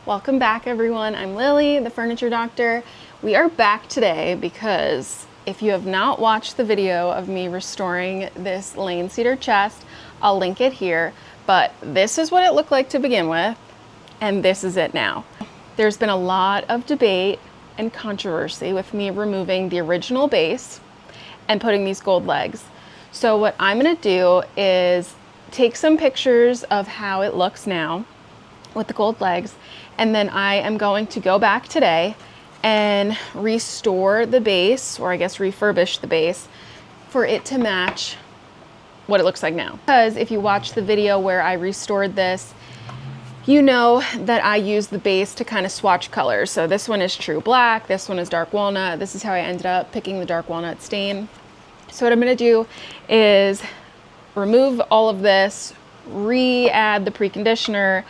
Welcome back, everyone. I'm Lily, the Furniture Doctor. We are back today because if you have not watched the video of me restoring this Lane Cedar chest, I'll link it here, but this is what it looked like to begin with, and this is it now. There's been a lot of debate and controversy with me removing the original base and putting these gold legs. So what I'm gonna do is take some pictures of how it looks now with the gold legs, and then I am going to go back today and restore the base, or I guess refurbish the base, for it to match what it looks like now. Because if you watch the video where I restored this, you know that I use the base to kind of swatch colors. So this one is true black, this one is dark walnut. This is how I ended up picking the dark walnut stain. So what I'm gonna do is remove all of this, re-add the preconditioner,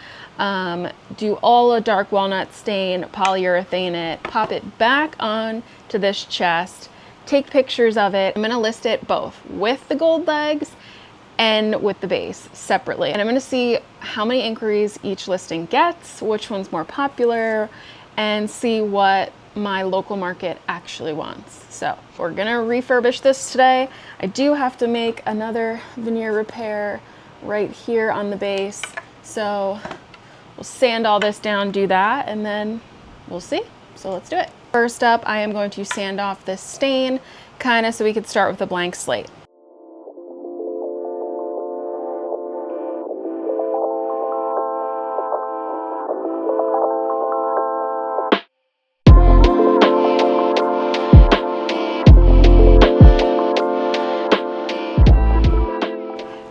do all a dark walnut stain, polyurethane it, pop it back on to this chest, take pictures of it. I'm gonna list it both with the gold legs and with the base separately. And I'm gonna see how many inquiries each listing gets, which one's more popular, and see what my local market actually wants. So we're gonna refurbish this today. I do have to make another veneer repair right here on the base. So we'll sand all this down, do that, and then we'll see. So let's do it. First up, I am going to sand off this stain, kind of so we could start with a blank slate.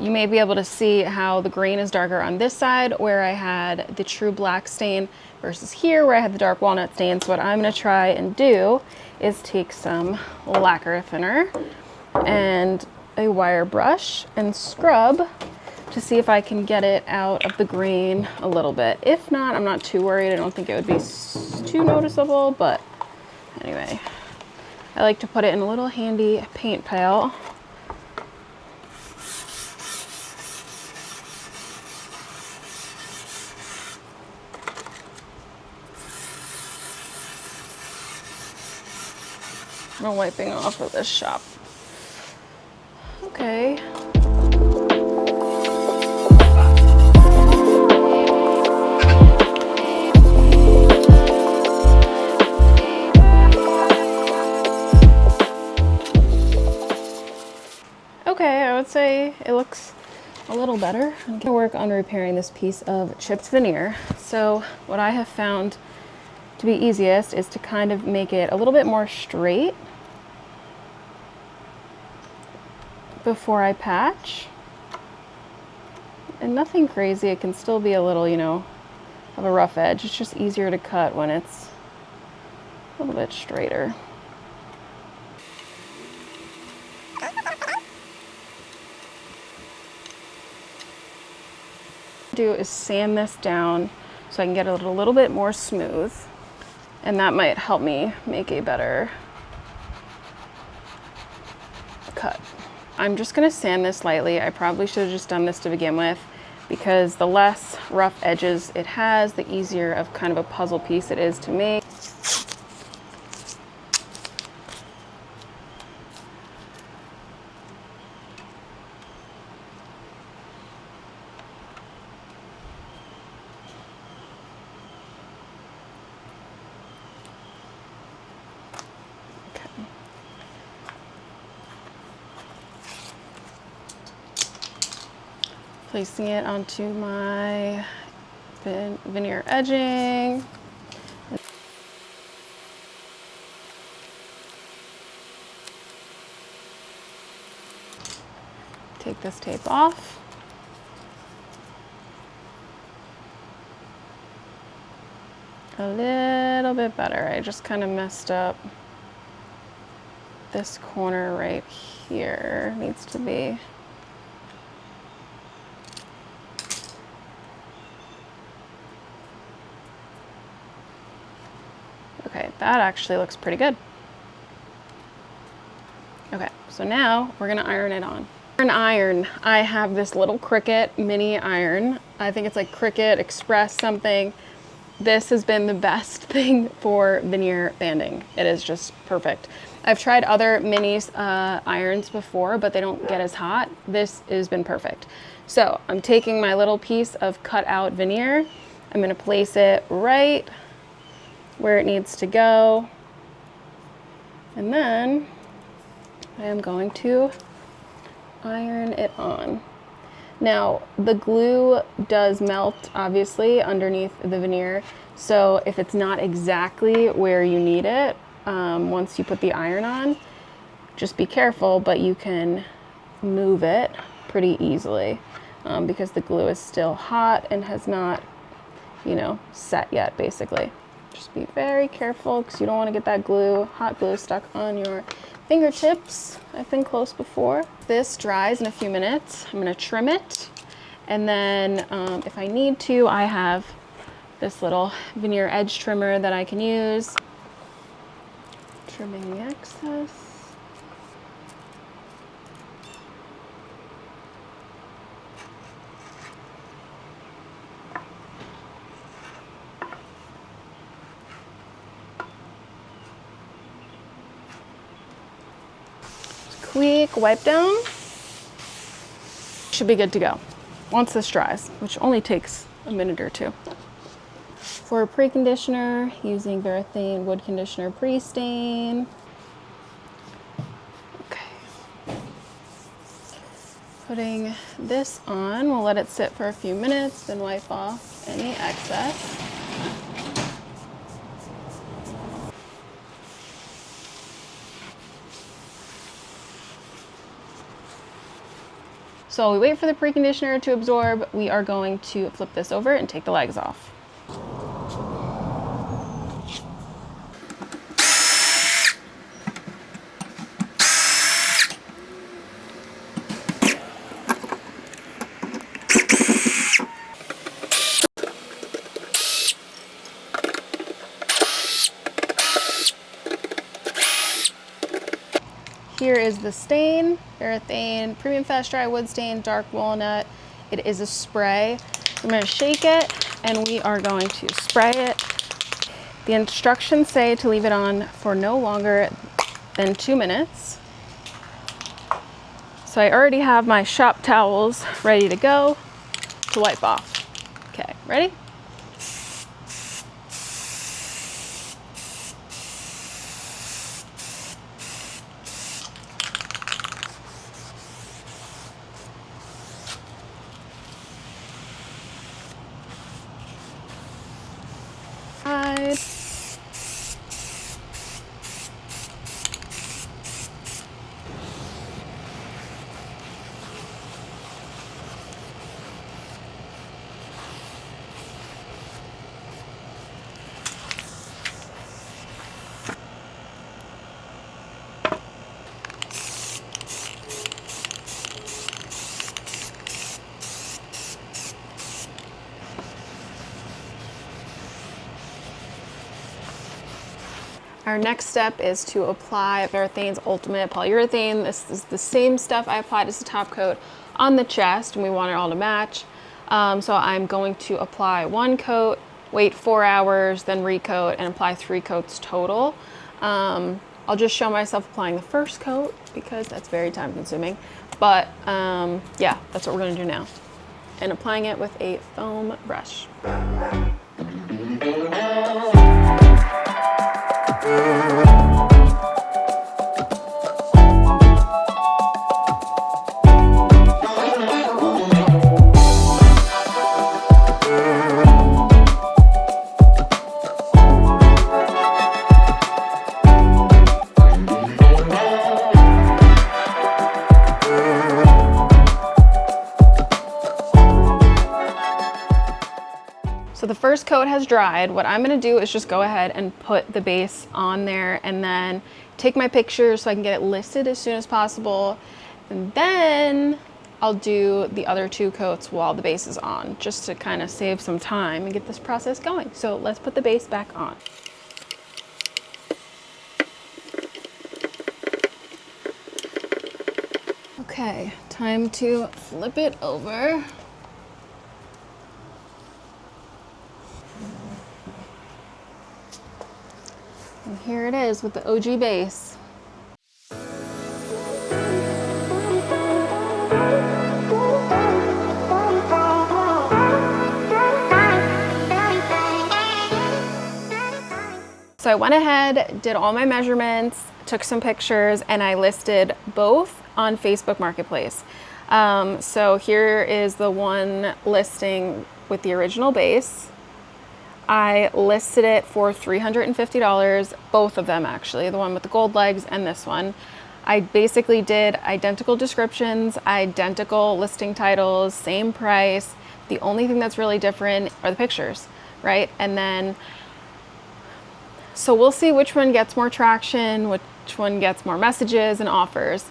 You may be able to see how the grain is darker on this side where I had the true black stain versus here where I had the dark walnut stain. So what I'm gonna try and do is take some lacquer thinner and a wire brush and scrub to see if I can get it out of the grain a little bit. If not, I'm not too worried. I don't think it would be too noticeable, but anyway, I like to put it in a little handy paint pail. I'm wiping off of this shop. Okay. Okay, I would say it looks a little better. I'm gonna work on repairing this piece of chipped veneer. So what I have found to be easiest is to kind of make it a little bit more straight before I patch. And nothing crazy, it can still be a little, you know, of a rough edge. It's just easier to cut when it's a little bit straighter. Do is sand this down so I can get it a little bit more smooth, and that might help me make a better cut. I'm just gonna sand this lightly. I probably should have just done this to begin with, because the less rough edges it has, the easier of kind of a puzzle piece it is to make. Placing it onto my veneer edging. Take this tape off. A little bit better. I just kind of messed up this corner right here. Needs to be. Okay, that actually looks pretty good. Okay, so now we're gonna iron it on. An iron, I have this little Cricut mini iron. I think it's like Cricut Express something. this has been the best thing for veneer banding. It is just perfect. I've tried other mini irons before, but they don't get as hot. This has been perfect. So I'm taking my little piece of cut out veneer. I'm gonna place it right where it needs to go. And then I am going to iron it on. Now, the glue does melt, obviously, underneath the veneer. So if it's not exactly where you need it, once you put the iron on, just be careful, but you can move it pretty easily because the glue is still hot and has not, you know, set yet, basically. Just be very careful because you don't want to get that glue, hot glue, stuck on your fingertips. I've been close before. This dries in a few minutes. I'm going to trim it, and then if I need to, I have this little veneer edge trimmer that I can use. Trimming the excess. Quick wipe down. Should be good to go once this dries, which only takes a minute or two. For a pre-conditioner, using Varathane Wood Conditioner Pre-Stain. Okay. Putting this on, we'll let it sit for a few minutes, then wipe off any excess. So we wait for the preconditioner to absorb. We are going to flip this over and take the legs off. Here is the stain, Varathane Premium Fast Dry Wood Stain Dark Walnut. It is a spray. I'm going to shake it and we are going to spray it. The instructions say to leave it on for no longer than 2 minutes. So I already have my shop towels ready to go to wipe off. Okay, ready? Our next step is to apply Varathane's Ultimate Polyurethane. This is the same stuff I applied as a top coat on the chest, and we want it all to match. So I'm going to apply 1 coat, wait 4 hours, then recoat, and apply 3 coats total. I'll just show myself applying the first coat because that's very time consuming. But yeah, that's what we're gonna do now. And applying it with a foam brush. So the first coat has dried. What I'm gonna do is just go ahead and put the base on there and then take my pictures so I can get it listed as soon as possible. And then I'll do the other 2 coats while the base is on, just to kind of save some time and get this process going. So let's put the base back on. Okay, time to flip it over. And here it is with the OG base. So I went ahead, did all my measurements, took some pictures, and I listed both on Facebook Marketplace. So here is the one listing with the original base. I listed it for $350, both of them actually, the one with the gold legs and this one. I basically did identical descriptions, identical listing titles, same price. The only thing that's really different are the pictures, right? And then, so we'll see which one gets more traction, which one gets more messages and offers.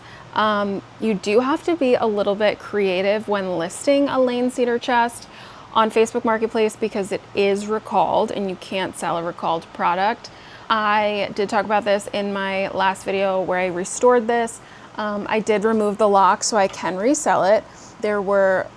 You do have to be a little bit creative when listing a Lane Cedar chest on Facebook Marketplace because it is recalled and you can't sell a recalled product. I did talk about this in my last video where I restored this. I did remove the lock so I can resell it. There were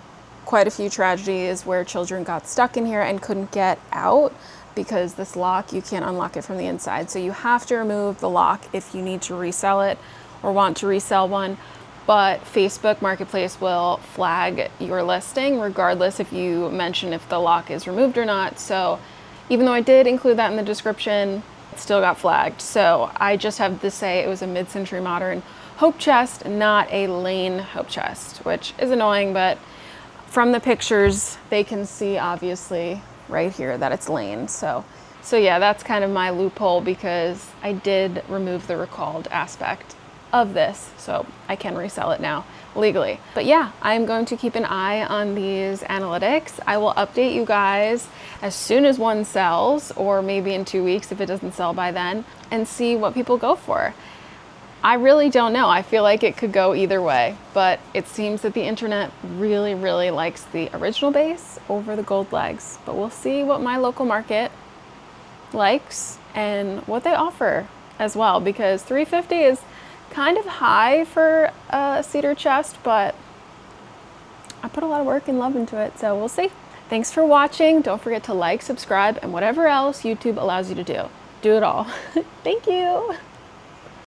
quite a few tragedies where children got stuck in here and couldn't get out because this lock, you can't unlock it from the inside. So you have to remove the lock if you need to resell it or want to resell one. But Facebook Marketplace will flag your listing regardless if you mention if the lock is removed or not. So even though I did include that in the description, it still got flagged. So I just have to say it was a mid-century modern hope chest, not a Lane hope chest, which is annoying, but from the pictures, they can see obviously right here that it's Lane. So yeah, that's kind of my loophole because I did remove the recalled aspect of this, so I can resell it now legally. But yeah, I'm going to keep an eye on these analytics. I will update you guys as soon as one sells, or maybe in 2 weeks if it doesn't sell by then, and see what people go for. I really don't know. I feel like it could go either way, but it seems that the internet really, really likes the original base over the gold legs. But we'll see what my local market likes and what they offer as well, because $350 is kind of high for a cedar chest, but I put a lot of work and love into it, so we'll see. Thanks for watching. Don't forget to like, subscribe, and whatever else YouTube allows you to do. Do it all. Thank you.